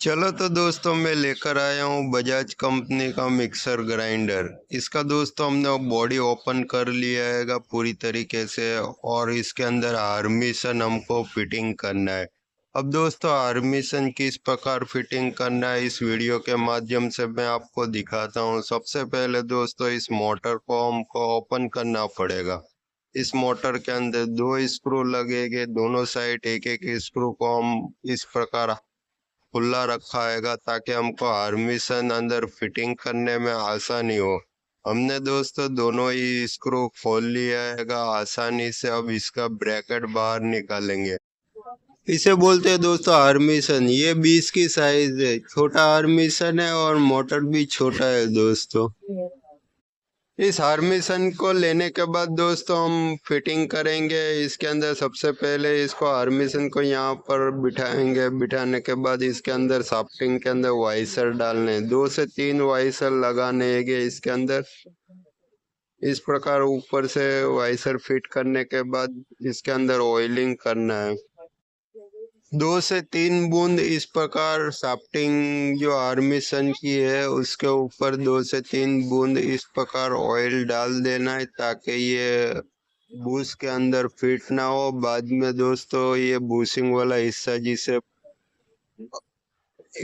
चलो तो दोस्तों मैं लेकर आया हूँ बजाज कंपनी का मिक्सर ग्राइंडर। इसका दोस्तों हमने बॉडी ओपन कर लिया है पूरी तरीके से, और इसके अंदर आर्मीसन हमको फिटिंग करना है। अब दोस्तों आर्मीसन किस प्रकार फिटिंग करना है इस वीडियो के माध्यम से मैं आपको दिखाता हूँ। सबसे पहले दोस्तों इस मोटर को हमको ओपन करना पड़ेगा। इस मोटर के अंदर दो स्क्रू लगेंगे, दोनों साइड एक एक स्क्रू को हम इस प्रकार खुला रखा है ताकि हमको आर्मीसन अंदर फिटिंग करने में आसानी हो। हमने दोस्तों दोनों ही स्क्रू खोल लिया है आसानी से। अब इसका ब्रैकेट बाहर निकालेंगे। इसे बोलते हैं दोस्तों आर्मीसन। ये 20 की साइज है, छोटा आर्मीसन है और मोटर भी छोटा है दोस्तों। इस हार्मिसन को लेने के बाद दोस्तों हम फिटिंग करेंगे। इसके अंदर सबसे पहले इसको हार्मिसन को यहाँ पर बिठाएंगे। बिठाने के बाद इसके अंदर शाफ्टिंग के अंदर वाइसर डालने, 2 से 3 वाइसर लगाने हैं इसके अंदर। इस प्रकार ऊपर से वाइसर फिट करने के बाद इसके अंदर ऑयलिंग करना है। 2 से 3 बूंद इस प्रकार शाफ्टिंग जो आर्मीसन की है उसके ऊपर 2 से 3 बूंद इस प्रकार ऑयल डाल देना है ताकि ये बूस के अंदर फिट ना हो। बाद में दोस्तों ये बूसिंग वाला हिस्सा जिसे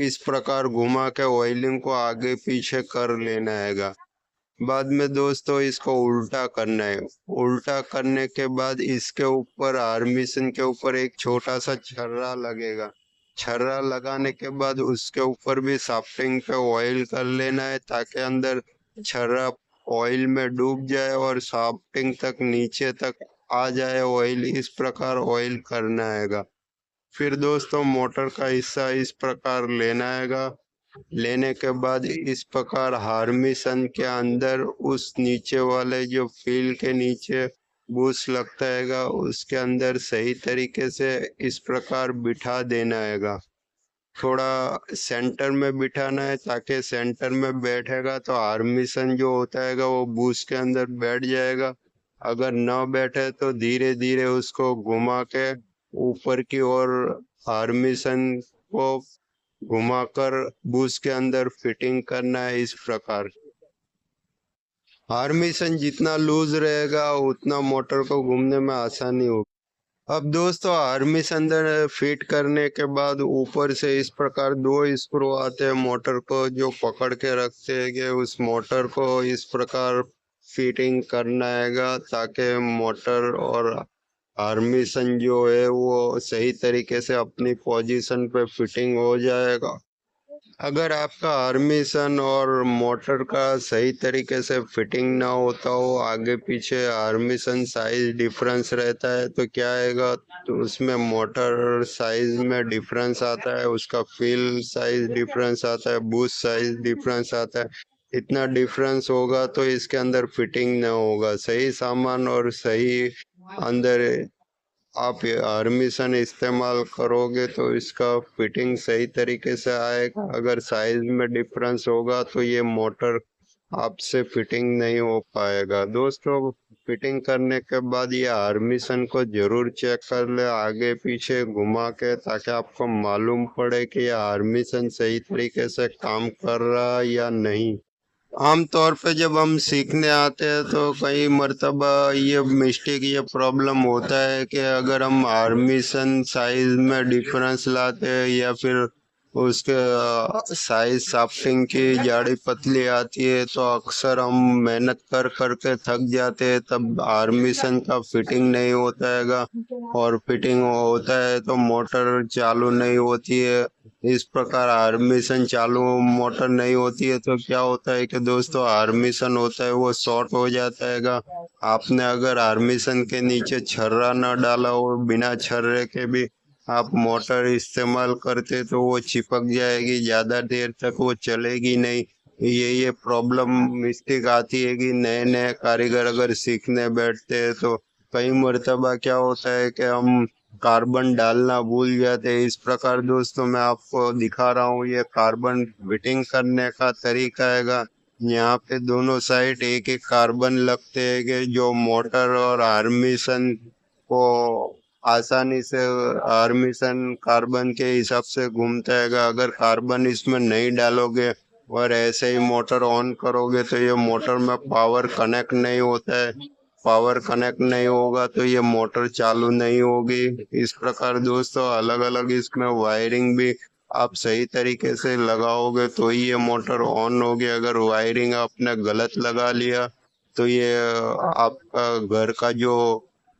इस प्रकार घुमा के ऑयलिंग को आगे पीछे कर लेना है। बाद में दोस्तों इसको उल्टा करना है। उल्टा करने के बाद इसके ऊपर आर्मीसन के ऊपर एक छोटा सा छर्रा लगेगा। छर्रा लगाने के बाद उसके ऊपर भी शाफ्टिंग पे ऑयल कर लेना है ताकि अंदर छर्रा ऑयल में डूब जाए और शाफ्टिंग तक नीचे तक आ जाए ऑयल। इस प्रकार ऑयल करना है। फिर दोस्तों मोटर का हिस्सा इस प्रकार लेना है। लेने के बाद इस प्रकार हार्मिसन के अंदर उस नीचे वाले जो फील के नीचे बूस लगता है उसके अंदर सही तरीके से इस प्रकार बिठा देना है। थोड़ा सेंटर में बिठाना है ताकि सेंटर में बैठेगा तो हार्मिसन जो होता है वो बूस के अंदर बैठ जाएगा। अगर न बैठे तो धीरे धीरे उसको घुमा के ऊपर की ओर हार्मिसन को घुमाकर बूस के अंदर फिटिंग करना है। इस प्रकार हार्मिसन जितना लूज रहेगा उतना मोटर को घूमने में आसानी होगी। अब दोस्तों हार्मिसन अंदर फिट करने के बाद ऊपर से इस प्रकार 2 स्क्रू आते हैं मोटर को जो पकड़ के रखते हैं कि उस मोटर को इस प्रकार फिटिंग करना है ताकि मोटर और हार्मिसन जो है वो सही तरीके से अपनी पोजीशन पे फिटिंग हो जाएगा। अगर आपका आर्मीसन और मोटर का सही तरीके से फिटिंग ना होता हो, आगे पीछे आर्मीसन साइज डिफरेंस रहता है तो क्या आएगा, तो उसमें मोटर साइज में डिफरेंस आता है, उसका फील साइज डिफरेंस आता है, बूस्ट साइज डिफरेंस आता है। इतना डिफरेंस होगा तो इसके अंदर फिटिंग ना होगा। सही सामान और सही अंदर आप आर्मीसन इस्तेमाल करोगे तो इसका फिटिंग सही तरीके से आएगा। अगर साइज में डिफरेंस होगा तो ये मोटर आपसे फिटिंग नहीं हो पाएगा। दोस्तों फिटिंग करने के बाद ये आर्मीसन को जरूर चेक कर ले आगे पीछे घुमा के, ताकि आपको मालूम पड़े कि ये आर्मीसन सही तरीके से काम कर रहा है या नहीं। आमतौर पे जब हम सीखने आते हैं तो कई मर्तबा ये मिस्टेक, ये प्रॉब्लम होता है कि अगर हम आर्मीसन साइज में डिफरेंस लाते हैं या फिर उसके साइज शाफ्टिंग की जाड़ी पतली आती है तो अक्सर हम मेहनत कर करके थक जाते हैं, तब आर्मीसन का फिटिंग नहीं होता है और फिटिंग होता है तो मोटर चालू नहीं होती है। इस प्रकार आर्मीसन चालू मोटर नहीं होती है तो क्या होता है कि दोस्तों आर्मीसन होता है वो शॉर्ट हो जाता है। आपने अगर आर्मीसन के नीचे छर्रा न डाला हो, बिना छर्रे के भी आप मोटर इस्तेमाल करते तो वो चिपक जाएगी, ज्यादा देर तक वो चलेगी नहीं। ये प्रॉब्लम मिस्टेक आती है कि नए नए कारीगर अगर सीखने बैठते हैं तो कई मर्तबा क्या होता है कि हम कार्बन डालना भूल जाते हैं। इस प्रकार दोस्तों मैं आपको दिखा रहा हूँ ये कार्बन फिटिंग करने का तरीका है। यहाँ पे दोनों साइड एक एक कार्बन लगते हैं कि जो मोटर और आर्मीसन को आसानी से हरमिशन कार्बन के हिसाब से घूमता है। अगर कार्बन इसमें नहीं डालोगे और ऐसे ही मोटर ऑन करोगे तो ये मोटर में पावर कनेक्ट नहीं होता है। पावर कनेक्ट नहीं होगा तो ये मोटर चालू नहीं होगी। इस प्रकार दोस्तों अलग अलग इसमें वायरिंग भी आप सही तरीके से लगाओगे तो ही ये मोटर ऑन होगी। अगर वायरिंग आपने गलत लगा लिया तो ये आपका घर का जो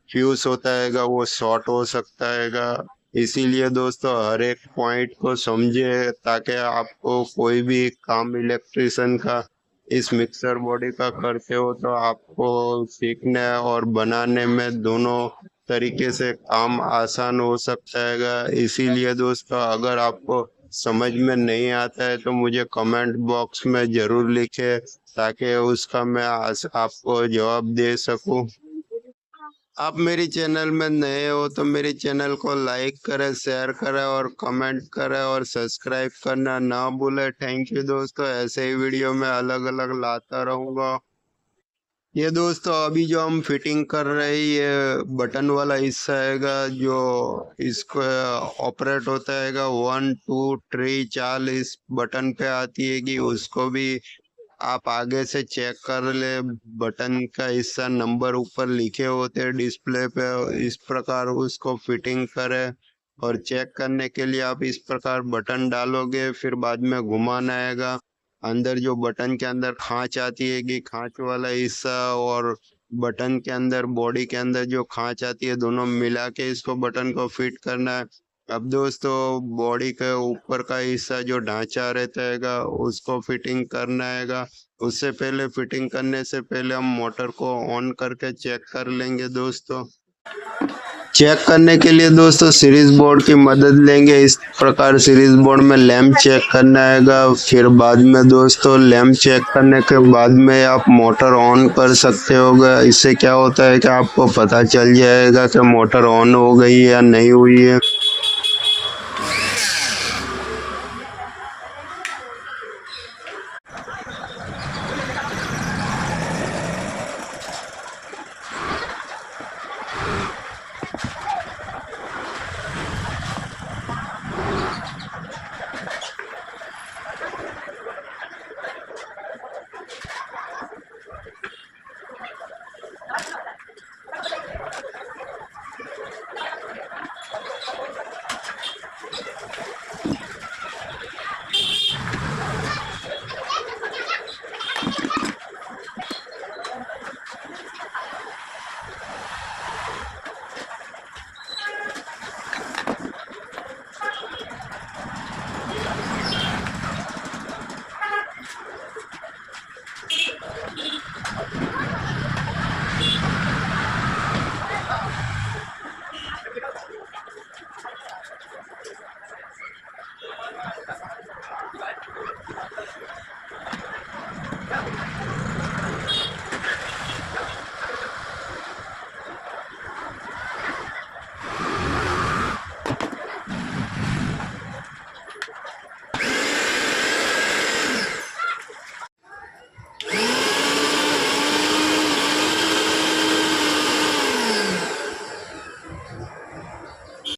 फ्यूज होता है वो शॉर्ट हो सकता है। इसीलिए दोस्तों हर एक पॉइंट को समझे ताकि आपको कोई भी काम इलेक्ट्रिशियन का इस मिक्सर बॉडी का करते हो तो आपको सीखने और बनाने में दोनों तरीके से काम आसान हो सकता है। इसीलिए दोस्तों अगर आपको समझ में नहीं आता है तो मुझे कमेंट बॉक्स में जरूर लिखे ताकि उसका मैं आपको जवाब दे सकूं। आप मेरी चैनल में नए हो तो मेरे चैनल को लाइक करें, शेयर करें और कमेंट करें और सब्सक्राइब करना ना भूलें। थैंक यू दोस्तों, ऐसे ही वीडियो में अलग अलग लाता रहूँगा। ये दोस्तों अभी जो हम फिटिंग कर रहे हैं ये बटन वाला हिस्सा हैगा जो इसको ऑपरेट होता हैगा। 1 2 3 4 इस बटन पे आती है कि उसको भी आप आगे से चेक कर ले। बटन का हिस्सा नंबर ऊपर लिखे होते हैं डिस्प्ले पे। इस प्रकार उसको फिटिंग करें और चेक करने के लिए आप इस प्रकार बटन डालोगे, फिर बाद में घुमाना आएगा। अंदर जो बटन के अंदर खांच आती है कि खांच वाला हिस्सा और बटन के अंदर बॉडी के अंदर जो खांच आती है दोनों मिला के इसको बटन को फिट करना है। अब दोस्तों बॉडी के ऊपर का हिस्सा जो ढांचा रहता है उसको फिटिंग करना है। उससे पहले फिटिंग करने से पहले हम मोटर को ऑन करके चेक कर लेंगे दोस्तों। चेक करने के लिए दोस्तों सीरीज बोर्ड की मदद लेंगे। इस प्रकार सीरीज बोर्ड में लैंप चेक करना है। फिर बाद में दोस्तों लैंप चेक करने के बाद में आप मोटर ऑन कर सकते होगा। इससे क्या होता है कि आपको पता चल जाएगा कि मोटर ऑन हो गई या नहीं हुई है।